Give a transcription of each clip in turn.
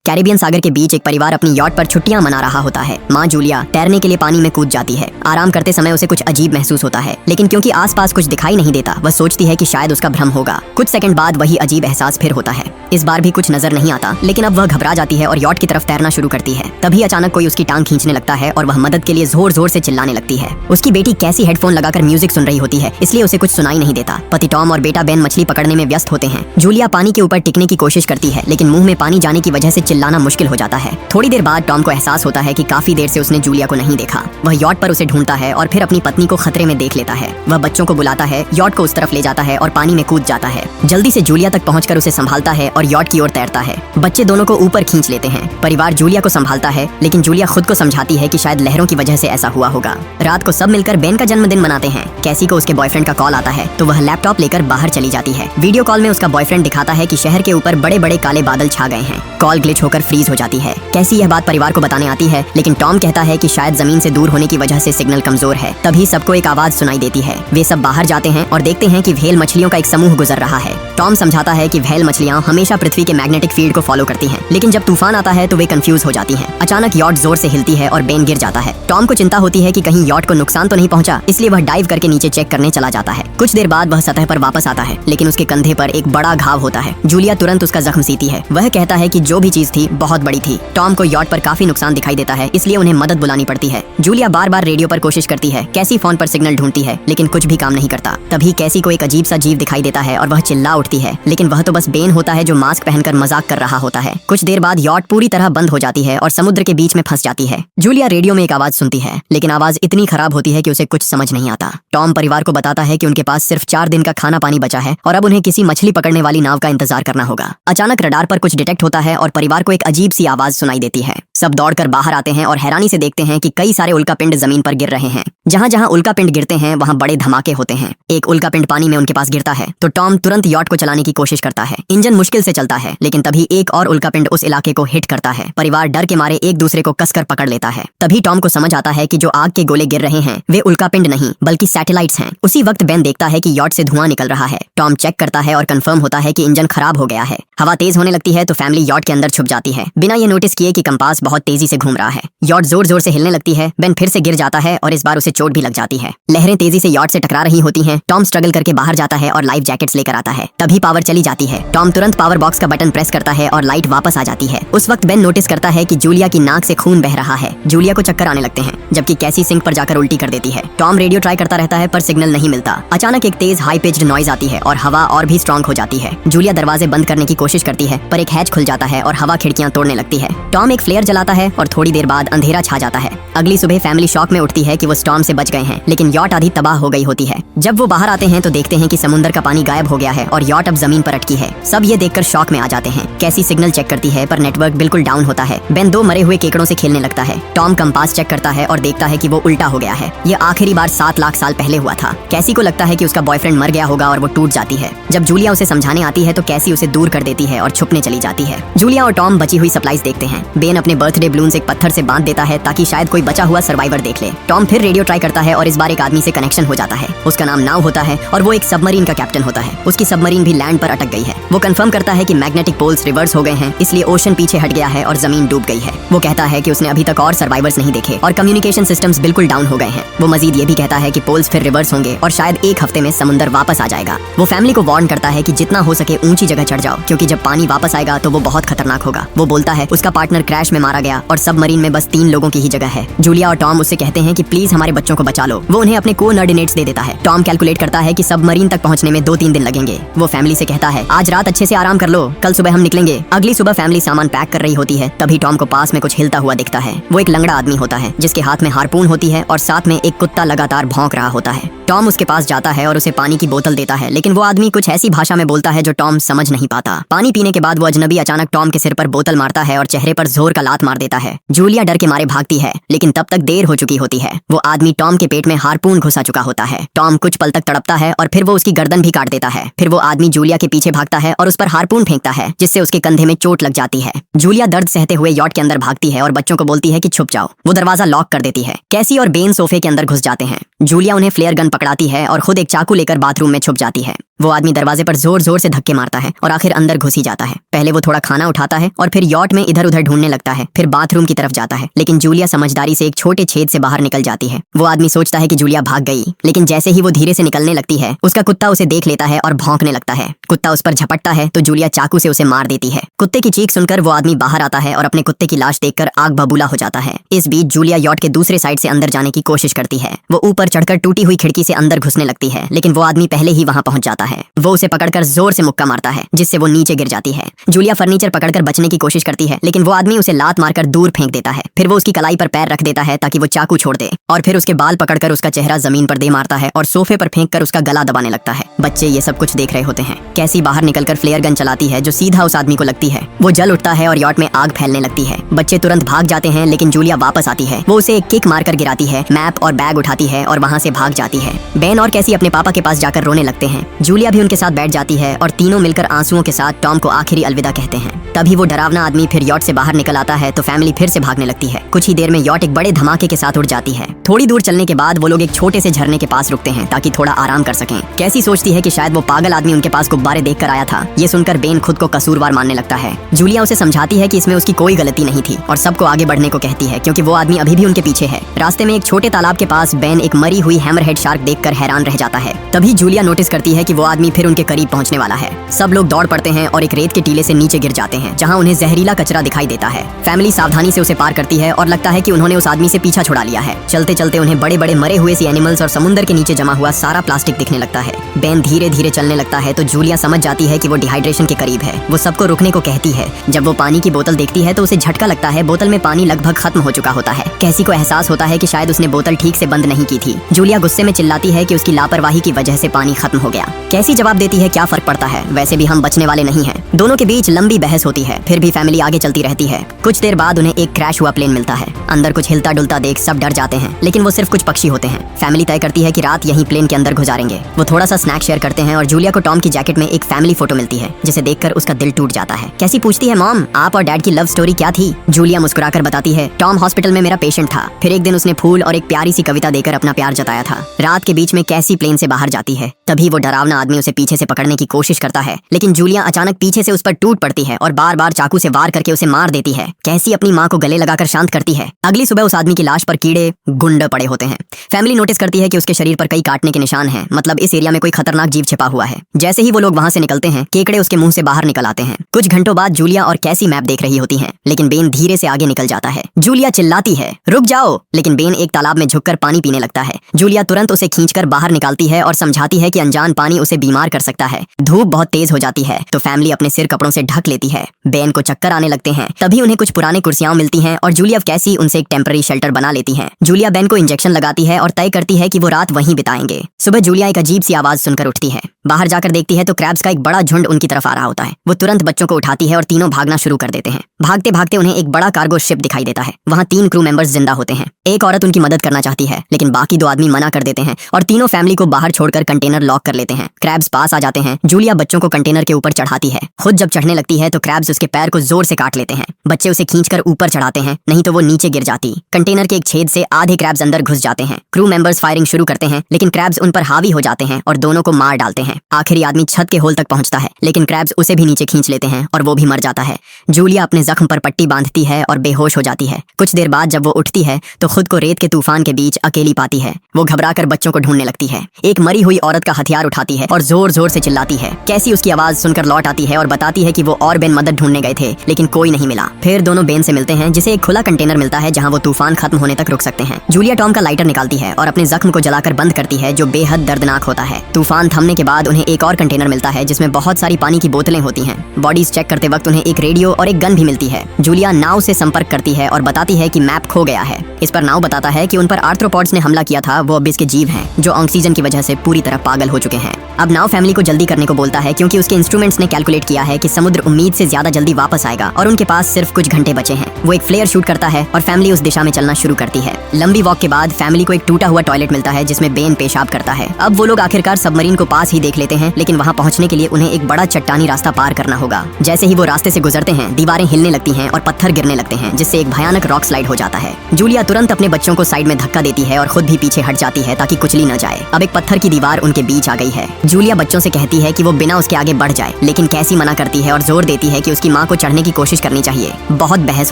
Caribbean सागर के बीच एक परिवार अपनी यॉट पर छुट्टियां मना रहा होता है। माँ जूलिया तैरने के लिए पानी में कूद जाती है। आराम करते समय उसे कुछ अजीब महसूस होता है, लेकिन क्योंकि आसपास कुछ दिखाई नहीं देता, वह सोचती है कि शायद उसका भ्रम होगा। कुछ सेकंड बाद वही अजीब एहसास फिर होता है। इस बार भी कुछ नजर नहीं आता, लेकिन अब वह घबरा जाती है और यॉट की तरफ तैरना शुरू करती है। तभी अचानक कोई उसकी टांग खींचने लगता है और वह मदद के लिए जोर जोर से चिल्लाने लगती है। उसकी बेटी कैसी हेडफोन लगाकर म्यूजिक सुन रही होती है, इसलिए उसे कुछ सुनाई नहीं देता। पति टॉम और बेटा बेन मछली पकड़ने में व्यस्त होते हैं। जूलिया पानी के ऊपर टिकने की कोशिश करती है, लेकिन मुंह में पानी जाने की वजह से चिल्लाना मुश्किल हो जाता है। थोड़ी देर बाद टॉम को एहसास होता है कि काफी देर से उसने जूलिया को नहीं देखा। वह यॉट पर उसे ढूंढता है और फिर अपनी पत्नी को खतरे में देख लेता है। वह बच्चों को बुलाता है, यॉट को उस तरफ ले जाता है और पानी में कूद जाता है। जल्दी से जूलिया तक पहुंचकर उसे संभालता है और यॉट की ओर तैरता है। बच्चे दोनों को ऊपर खींच लेते हैं। परिवार जूलिया को संभालता है, लेकिन जूलिया खुद को समझाती है कि शायद लहरों की वजह से ऐसा हुआ होगा। रात को सब मिलकर बेन का जन्मदिन मनाते हैं। कैसी को उसके बॉयफ्रेंड का कॉल आता है, तो वह लैपटॉप लेकर बाहर चली जाती है। वीडियो कॉल में उसका बॉयफ्रेंड दिखाता है कि शहर के ऊपर बड़े बड़े काले बादल छा गए हैं। कॉल ग्लिच होकर फ्रीज हो जाती है। कैसी यह बात परिवार को बताने आती है, लेकिन टॉम कहता है कि शायद जमीन से दूर होने की वजह से सिग्नल कमजोर है। तभी सबको एक आवाज सुनाई देती है। वे सब बाहर जाते हैं और देखते हैं कि व्हेल मछलियों का एक समूह गुजर रहा है। टॉम समझाता है कि व्हेल मछलियां हमेशा पृथ्वी के मैग्नेटिक फील्ड को फॉलो करती हैं, लेकिन जब तूफान आता है तो वे कंफ्यूज हो जाती हैं। अचानक यॉट जोर से हिलती है और बेन गिर जाता है। टॉम को चिंता होती है कि कहीं यॉट को नुकसान तो नहीं पहुंचा, इसलिए वह डाइव करके नीचे चेक करने चला जाता है। कुछ देर बाद वह सतह पर वापस आता है, लेकिन उसके कंधे पर एक बड़ा घाव होता है। जूलिया तुरंत उसका जख्म सीती है। वह कहता है कि जो भी चीज थी बहुत बड़ी थी। टॉम को यॉट पर काफी नुकसान दिखाई देता है, इसलिए उन्हें मदद बुलानी पड़ती है। जूलिया बार बार रेडियो पर कोशिश करती है। कैसी फोन पर सिग्नल ढूंढती है, लेकिन कुछ भी काम नहीं करता। तभी कैसी को एक अजीब सा जीव दिखाई देता है और वह चिल्ला उठती है, लेकिन वह तो बस बेन होता है जो मास्क पहनकर मजाक कर रहा होता है। कुछ देर बाद यॉट पूरी तरह बंद हो जाती है और समुद्र के बीच में फंस जाती है। जूलिया रेडियो में एक आवाज सुनती है, लेकिन आवाज इतनी खराब होती है कि उसे कुछ समझ नहीं आता। टॉम परिवार को बताता है कि उनके पास सिर्फ 4 दिन का खाना पानी बचा है और अब उन्हें किसी मछली पकड़ने वाली नाव का इंतजार करना होगा। अचानक रडार पर कुछ डिटेक्ट होता है और परिवार को एक अजीब सी आवाज सुनाई देती है। सब दौड़कर बाहर आते हैं और हैरानी से देखते हैं कि कई सारे उल्कापिंड जमीन पर गिर रहे हैं। जहाँ जहाँ उल्कापिंड गिरते हैं वहाँ बड़े धमाके होते हैं। एक उल्कापिंड पानी में उनके पास गिरता है तो टॉम तुरंत यॉट को चलाने की कोशिश करता है। इंजन मुश्किल से चलता है, लेकिन तभी एक और उल्कापिंड उस इलाके को हिट करता है। परिवार डर के मारे एक दूसरे को कसकर पकड़ लेता है। तभी टॉम को समझ आता है कि जो आग के गोले गिर रहे हैं वे उल्कापिंड नहीं बल्कि सैटेलाइट्स हैं। उसी वक्त बेन देखता है कि यॉट से धुआं निकल रहा है। टॉम चेक करता है और कंफर्म होता है कि इंजन खराब हो गया है। हवा तेज होने लगती है तो फैमिली यॉट के अंदर छुप जाती है, बिना ये नोटिस किए कि कंपास बहुत तेजी से घूम रहा है। यॉट जोर जोर से हिलने लगती है। बेन फिर से गिर जाता है और इस बार उसे चोट भी लग जाती है। लहरें तेजी से यॉट से टकरा रही होती हैं। टॉम स्ट्रगल करके बाहर जाता है और लाइफ जैकेट्स लेकर आता है। तभी पावर चली जाती है। टॉम तुरंत पावर बॉक्स का बटन प्रेस करता है और लाइट वापस आ जाती है। उस वक्त बेन नोटिस करता है कि जूलिया की नाक से खून बह रहा है। जूलिया को चक्कर आने लगते हैं, जबकि कैसी सिंक पर जाकर उल्टी कर देती है। टॉम रेडियो ट्राई करता रहता है पर सिग्नल नहीं मिलता। अचानक एक तेज हाई पिच्ड नॉइज आती है और हवा और भी स्ट्रांग हो जाती है। जूलिया दरवाजे बंद करने की कोशिश करती है, पर एक हैच खुल जाता है और हवा खिड़कियां तोड़ने लगती है। टॉम एक फ्लेयर जलाता है और थोड़ी देर बाद अंधेरा छा जाता है। अगली सुबह फैमिली शॉक में उठती है कि वो स्टॉर्म से बच गए हैं, लेकिन यॉट आधी तबाह हो गई होती है। जब वो बाहर आते हैं तो देखते हैं कि समुद्र का पानी गायब हो गया है और यॉट अब जमीन पर अटकी है। सब ये देखकर शॉक में आ जाते हैं। कैसी सिग्नल चेक करती है पर नेटवर्क बिल्कुल डाउन होता है। बेन 2 मरे हुए केकड़ों से खेलने लगता है। टॉम कंपास चेक करता है और देखता है कि वो उल्टा हो गया है। ये आखिरी बार 7 लाख साल पहले हुआ था। कैसी को लगता है कि उसका बॉयफ्रेंड मर गया होगा और वो टूट जाती है। जब जूलिया उसे समझाने आती है तो कैसी उसे दूर कर देती है और छुपने चली जाती है। जूलिया और टॉम बची हुई सप्लाईज देखते हैं। बेन अपने बर्थडे बलून्स एक पत्थर से बांध देता है ताकि शायद कोई बचा हुआ सर्वाइवर देख ले। टॉम फिर रेडियो ट्राई करता है और इस बार एक आदमी से कनेक्शन हो जाता है। उसका नाम नाव होता है और वो एक सबमरीन का कैप्टन होता है। उसकी सबमरीन भी लैंड पर अटक गई है। वो कंफर्म करता है कि मैग्नेटिक पोल्स रिवर्स हो गए हैं, इसलिए ओशन पीछे हट गया है और जमीन डूब गई है। वो कहता है कि उसने अभी तक और सर्वाइवर्स नहीं देखे और कम्युनिकेशन सिस्टम्स बिल्कुल डाउन हो गए हैं। वो मजीद ये भी कहता है कि पोल्स फिर रिवर्स होंगे और शायद एक हफ्ते में समुद्र वापस आ जाएगा। वो फैमिली को वार्न करता है कि जितना हो सके ऊंची जगह चढ़ जाओ, क्योंकि जब पानी वापस आएगा तो वो बहुत खतरनाक होगा। वो बोलता है उसका पार्टनर क्रैश में मारा गया और सबमरीन में बस 3 लोगों की ही जगह है। जूलिया और टॉम उससे कहते हैं कि प्लीज हमारे बच्चों को बचा लो। वो उन्हें अपने कोऑर्डिनेट्स दे देता है। टॉम कैलकुलेट करता है कि सबमरीन तक पहुंचने में 2-3 दिन लगेंगे। वो फैमिली से कहता है आज रात अच्छे से आराम कर लो, कल सुबह हम निकलेंगे। अगली सुबह फैमिली सामान पैक कर रही होती है। तभी टॉम को पास में कुछ हिलता हुआ दिखता है। वो एक लंगड़ा आदमी होता है जिसके हाथ में हार्पून होती है और साथ में एक कुत्ता लगातार भौंक रहा होता है। टॉम उसके पास जाता है और उसे पानी की बोतल देता है, लेकिन वो आदमी कुछ ऐसी भाषा में बोलता है जो टॉम समझ नहीं पाता। पानी पीने के बाद वो अजनबी अचानक टॉम के सिर पर बोतल मारता है और चेहरे पर जोर का लात मार देता है। जूलिया डर के मारे भागती है, लेकिन तब तक देर हो चुकी होती है। वो आदमी टॉम के पेट में हार्पून घुसा चुका होता है। टॉम कुछ पल तक तड़पता है और फिर वो उसकी गर्दन भी काट देता है। फिर वो आदमी जूलिया के पीछे भागता है और उस पर हार्पून फेंकता है, जिससे उसके कंधे में चोट लग जाती है। जूलिया दर्द सहते हुए यॉट के अंदर भागती है और बच्चों को बोलती है कि छुप जाओ। वो दरवाजा लॉक कर देती है। कैसी और बेन सोफे के अंदर घुस जाते हैं। जूलिया उन्हें फ्लेयर गन पकड़ाती है और खुद एक चाकू लेकर बाथरूम में छुप जाती है। वो आदमी दरवाजे पर जोर जोर से धक्के मारता है और आखिर अंदर घुस ही जाता है। पहले वो थोड़ा खाना उठाता है और फिर यॉट में इधर उधर ढूंढने लगता है, फिर बाथरूम की तरफ जाता है, लेकिन जूलिया समझदारी से एक छोटे छेद से बाहर निकल जाती है। वो आदमी सोचता है कि जूलिया भाग गई, लेकिन जैसे ही वो धीरे से निकलने लगती है उसका कुत्ता उसे देख लेता है और भौंकने लगता है। कुत्ता उस पर झपटता है तो जूलिया चाकू से उसे मार देती है। कुत्ते की चीख सुनकर वो आदमी बाहर आता है और अपने कुत्ते की लाश देखकर आग बबूला हो जाता है। इस बीच जूलिया यॉट के दूसरे साइड से अंदर जाने की कोशिश करती है। वो ऊपर चढ़कर टूटी हुई खिड़की से अंदर घुसने लगती है, लेकिन वो आदमी पहले ही वहां पहुंच जाता है। वो उसे पकड़कर जोर से मुक्का मारता है जिससे वो नीचे गिर जाती है। जूलिया फर्नीचर पकड़कर बचने की कोशिश करती है, लेकिन वो आदमी उसे लात मारकर दूर फेंक देता है। फिर वो उसकी कलाई पर पैर रख देता है ताकि वो चाकू छोड़ दे, और फिर उसके बाल पकड़कर उसका चेहरा जमीन पर दे मारता है और सोफे पर फेंक कर उसका गला दबाने लगता है। बच्चे ये सब कुछ देख रहे होते हैं। कैसी बाहर निकलकर फ्लेयर गन चलाती है जो सीधा उस आदमी को लगती है। वो जल उठता है और यॉट में आग फैलने लगती है। बच्चे तुरंत भाग जाते हैं, लेकिन जूलिया वापस आती है। वो उसे एक किक मारकर गिराती है, मैप और बैग उठाती है और वहाँ से भाग जाती है। बेन और कैसी अपने पापा के पास जाकर रोने लगते हैं। जूलिया भी उनके साथ बैठ जाती है और तीनों मिलकर आंसुओं के साथ टॉम को आखिरी अलविदा कहते हैं। तभी वो डरावना आदमी फिर यॉट से बाहर निकल आता है तो फैमिली फिर से भागने लगती है। कुछ ही देर में यॉट एक बड़े धमाके के साथ उड़ जाती है। थोड़ी दूर चलने के बाद वो लोग एक छोटे से झरने के पास रुकते हैं ताकि थोड़ा आराम कर सकें। कैसी सोचती है कि शायद वो पागल आदमी उनके पास गुब्बारे देखकर आया था। ये सुनकर बेन खुद को कसूरवार मानने लगता है। जूलिया उसे समझाती है कि इसमें उसकी कोई गलती नहीं थी और सबको आगे बढ़ने को कहती है क्योंकि वो आदमी अभी भी उनके पीछे है। रास्ते में एक छोटे तालाब के पास बेन एक मरी हुई हैमरहेड शार्क देखकर हैरान रह जाता है। तभी जूलिया नोटिस करती है कि वो आदमी फिर उनके करीब पहुंचने वाला है। सब लोग दौड़ पड़ते हैं और एक रेत के टीले से नीचे गिर जाते हैं जहां उन्हें जहरीला कचरा दिखाई देता है। फैमिली सावधानी से उसे पार करती है और लगता है कि उन्होंने उस आदमी से पीछा छुड़ा लिया है। चलते चलते उन्हें बड़े बड़े मरे हुए सी एनिमल्स और समुद्र के नीचे जमा हुआ सारा प्लास्टिक दिखने लगता है। बेन धीरे धीरे चलने लगता है तो जूलिया समझ जाती है कि वो डिहाइड्रेशन के करीब है। वो सबको रुकने को कहती है। जब वो पानी की बोतल देखती है तो उसे झटका लगता है। बोतल में पानी लगभग खत्म हो चुका होता है। कैसी को एहसास होता है कि शायद उसने बोतल ठीक से बंद नहीं की थी। जूलिया गुस्से में चिल्लाती है कि उसकी लापरवाही की वजह से पानी खत्म हो गया। कैसी जवाब देती है, क्या फर्क पड़ता है, वैसे भी हम बचने वाले नहीं हैं। दोनों के बीच लंबी बहस होती है। फिर भी फैमिली आगे चलती रहती है। कुछ देर बाद उन्हें एक क्रैश हुआ प्लेन मिलता है। अंदर कुछ हिलता डुलता देख सब डर जाते हैं, लेकिन वो सिर्फ कुछ पक्षी होते हैं। फैमिली तय करती है कि रात यहीं प्लेन के अंदर गुजारेंगे। वो थोड़ा सा स्नैक शेयर करते हैं और जूलिया को टॉम की जैकेट में एक फैमिली फोटो मिलती है जिसे देखकर उसका दिल टूट जाता है। कैसी पूछती है, मॉम आप और डैड की लव स्टोरी क्या थी? जूलिया मुस्कुराकर बताती है, टॉम हॉस्पिटल में मेरा पेशेंट था। फिर एक दिन उसने फूल और एक प्यारी सी कविता देकर अपना प्यार जताया था। रात के बीच में कैसी प्लेन से बाहर जाती है। तभी वो डरावना आदमी उसे पीछे से पकड़ने की कोशिश करता है, लेकिन जूलिया अचानक पीछे से उस पर टूट पड़ती है और बार बार चाकू से वार करके उसे मार देती है। कैसी अपनी माँ को गले लगाकर शांत करती है। अगली सुबह उस आदमी की लाश पर कीड़े गुंड पड़े होते हैं। फैमिली नोटिस करती है कि उसके शरीर पर कई काटने के निशान हैं, मतलब इस एरिया में कोई खतरनाक जीव छिपा हुआ है। जैसे ही वो लोग वहाँ से निकलते हैं, केकड़े उसके मुंह से बाहर निकल आते हैं। कुछ घंटों बाद जूलिया और कैसी मैप देख रही होती हैं, लेकिन बेन धीरे से आगे निकल जाता है। जूलिया चिल्लाती है, रुक जाओ, लेकिन बेन एक तालाब में झुककर पानी पीने लगता है। जूलिया तुरंत उसे खींचकर बाहर निकालती है और समझाती है कि अनजान पानी उसे बीमार कर सकता है। धूप बहुत तेज हो जाती है तो फैमिली अपने सिर कपड़ों से ढक लेती है। बेन को चक्कर आने लगते हैं। तभी उन्हें कुछ पुराने कुर्सियां मिलती हैं और जूलिया कैसी उनसे एक टेम्पररी शेल्टर बना लेती हैं। जूलिया बेन को इंजेक्शन लगाती है और तय करती है कि वो रात वहीं बिताएंगे। सुबह जूलिया एक अजीब सी आवाज सुनकर उठती है। बाहर जाकर देखती है तो क्रैब्स का एक बड़ा झुंड उनकी तरफ आ रहा होता है। वो तुरंत बच्चों को उठाती है और तीनों भागना शुरू कर देते हैं। भागते भागते उन्हें एक बड़ा कार्गो शिप दिखाई देता है। वहाँ 3 क्रू मेंबर्स जिंदा होते हैं। एक औरत उनकी मदद करना चाहती है, लेकिन बाकी 2 आदमी मना कर देते हैं और तीनों फैमिली को बाहर छोड़कर कंटेनर लॉक कर लेते हैं। क्रैब्स पास आ जाते हैं। जूलिया बच्चों को कंटेनर के ऊपर चढ़ाती है। खुद जब चढ़ने लगती है तो क्रैब्स उसके पैर को जोर से काट लेते हैं। बच्चे उसे खींचकर ऊपर चढ़ाते हैं, नहीं तो वो नीचे गिर जाती। कंटेनर के एक छेद से आधे क्रैब्स अंदर घुस जाते हैं। क्रू मेंबर्स फायरिंग शुरू करते हैं, लेकिन क्रैब्स उन पर हावी हो जाते हैं और दोनों को मार डालते हैं। आखिरी आदमी छत के होल तक पहुंचता है, लेकिन क्रैब्स उसे भी नीचे खींच लेते हैं और वो भी मर जाता है। जूलिया अपने जख्म पर पट्टी बांधती है और बेहोश हो जाती है। कुछ देर बाद जब वो उठती है तो खुद को रेत के तूफान के बीच अकेली पाती है। वो घबराकर बच्चों को ढूंढने लगती है। एक मरी हुई औरत का हथियार उठाती है और जोर जोर से चिल्लाती है। कैसी उसकी आवाज सुनकर लौट आती है और बताती है कि वो और बेन मदद ढूंढने गए थे, लेकिन कोई नहीं मिला। फिर दोनों बेन से मिलते हैं, जिसे एक खुला कंटेनर मिलता है जहां वो तूफान खत्म होने तक रुक सकते हैं। जूलिया टॉम का लाइटर निकालती है और अपने जख्म को जलाकर बंद करती है, जो बेहद दर्दनाक होता है। तूफान थमने के बाद उन्हें एक और कंटेनर मिलता है जिसमें बहुत सारी पानी की बोतलें होती हैं। बॉडीज चेक करते वक्त उन्हें एक रेडियो और एक गन भी मिलती है। जूलिया नाव से संपर्क करती है और बताती है कि मैप खो गया है। इस पर नाव बताता है कि उन पर आर्थ्रोपॉड्स ने हमला किया था। वो अबिस के जीव हैं जो ऑक्सीजन की वजह से पूरी तरह पागल हो चुके हैं। अब नाव फैमिली को जल्दी करने को बोलता है क्योंकि उसके इंस्ट्रूमेंट्स ने कैलकुलेट किया है कि समुद्र उम्मीद से ज्यादा जल्दी वापस आएगा और उनके पास सिर्फ कुछ घंटे बचे हैं। वो एक फ्लेयर शूट करता है और फैमिली उस दिशा में चलना शुरू करती है। लंबी वॉक के बाद फैमिली को एक टूटा हुआ टॉयलेट मिलता है जिसमें बेन पेशाब करता है। अब वो लोग आखिरकार सबमरीन को पास ही देख लेते हैं, लेकिन वहाँ पहुँचने के लिए उन्हें एक बड़ा चट्टानी रास्ता पार करना होगा। जैसे ही वो रास्ते से गुजरते हैं, दीवारें हिलने लगती हैं और पत्थर गिरने लगते हैं, जिससे एक भयानक रॉक स्लाइड हो जाता है। जूलिया तुरंत अपने बच्चों को साइड में धक्का देती है और खुद भी पीछे हट जाती है ताकि कुचली न जाए। अब एक पत्थर की दीवार उनके बीच आ गई है। जूलिया बच्चों से कहती है कि वो बिना उसके आगे बढ़ जाए, लेकिन कैसी मना करती है और जोर देती है कि उसकी माँ को चढ़ने की कोशिश करनी चाहिए। बहुत बहस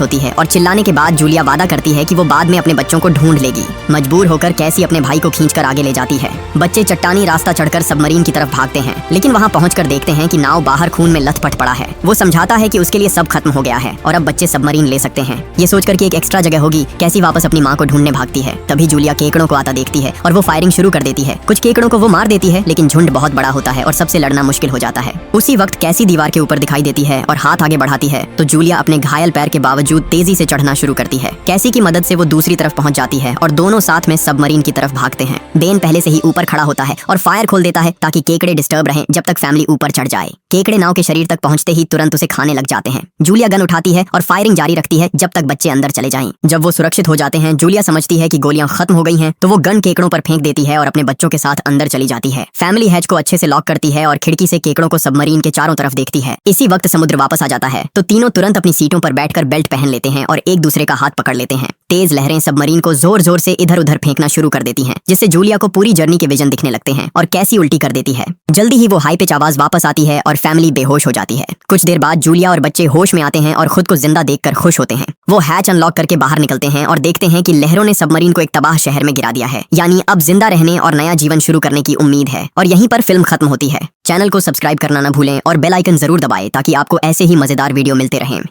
होती है और चिल्लाने के बाद जूलिया वादा करती है कि वो बाद में अपने बच्चों को ढूंढ लेगी। मजबूर होकर कैसी अपने भाई को खींचकर आगे ले जाती है। बच्चे चट्टानी रास्ता चढ़कर सबमरीन की तरफ भागते हैं, लेकिन वहाँ पहुंचकर देखते हैं कि नाव बाहर खून में लथपथ पड़ा है। वो समझाता है कि उसके लिए सब खत्म हो गया है और अब बच्चे सबमरीन ले सकते हैं। ये सोचकर कि एक एक्स्ट्रा जगह होगी, कैसी वापस अपनी माँ को ढूंढने भागती है। तभी जूलिया केकड़ों को आता देखती है और वो फायरिंग शुरू कर देती है। कुछ केकड़ों को वो मार देती है, लेकिन झुंड बहुत बड़ा होता है और सबसे लड़ना मुश्किल हो जाता है। उसी वक्त कैसी दीवार के ऊपर दिखाई देती है और हाथ आगे बढ़ाती है तो जूलिया अपने घायल पैर के बावजूद तेजी से चढ़ना शुरू करती है। कैसी की मदद से वो दूसरी तरफ पहुंच जाती है और दोनों साथ में सबमरीन की तरफ भागते हैं। बेन पहले से ही ऊपर खड़ा होता है और फायर खोल देता है ताकि केकड़े डिस्टर्ब रहें जब तक फैमिली ऊपर चढ़ जाए। केकड़े नाव के शरीर तक पहुंचते ही तुरंत उसे खाने लग जाते हैं। जूलिया गन उठाती है और फायरिंग जारी रखती है जब तक बच्चे अंदर चले जाएं। जब वो सुरक्षित हो जाते हैं, जूलिया समझती है कि गोलियां खत्म हो गई हैं, तो वो गन केकड़ों पर फेंक देती है और अपने बच्चों के साथ अंदर चली जाती है। फैमिली हैच को अच्छे से लॉक करती है और खिड़की से केकड़ों को सबमरीन के चारों तरफ देखती है। इसी वक्त समुद्र वापस आ जाता है तो तीनों तुरंत अपनी सीटों पर बैठकर बेल्ट पहन लेते हैं और एक दूसरे का हाथ पकड़ लेते हैं। तेज लहरें सबमरीन को जोर जोर से इधर उधर फेंकना शुरू कर देती हैं, जिससे जूलिया को पूरी जर्नी के विजन दिखने लगते हैं और कैसी उल्टी कर देती है। जल्दी ही वो हाई पिच आवाज वापस आती है और फैमिली बेहोश हो जाती है। कुछ देर बाद जूलिया और बच्चे होश में आते हैं और खुद को जिंदा देखकर खुश होते हैं। वो हैच अनलॉक करके बाहर निकलते हैं और देखते हैं कि लहरों ने सबमरीन को एक तबाह शहर में गिरा दिया है। यानी अब जिंदा रहने और नया जीवन शुरू करने की उम्मीद है। और यहीं पर फिल्म खत्म होती है। चैनल को सब्सक्राइब करना न भूलें और बेल आइकन जरूर दबाएं ताकि आपको ऐसे ही मजेदार वीडियो मिलते रहें।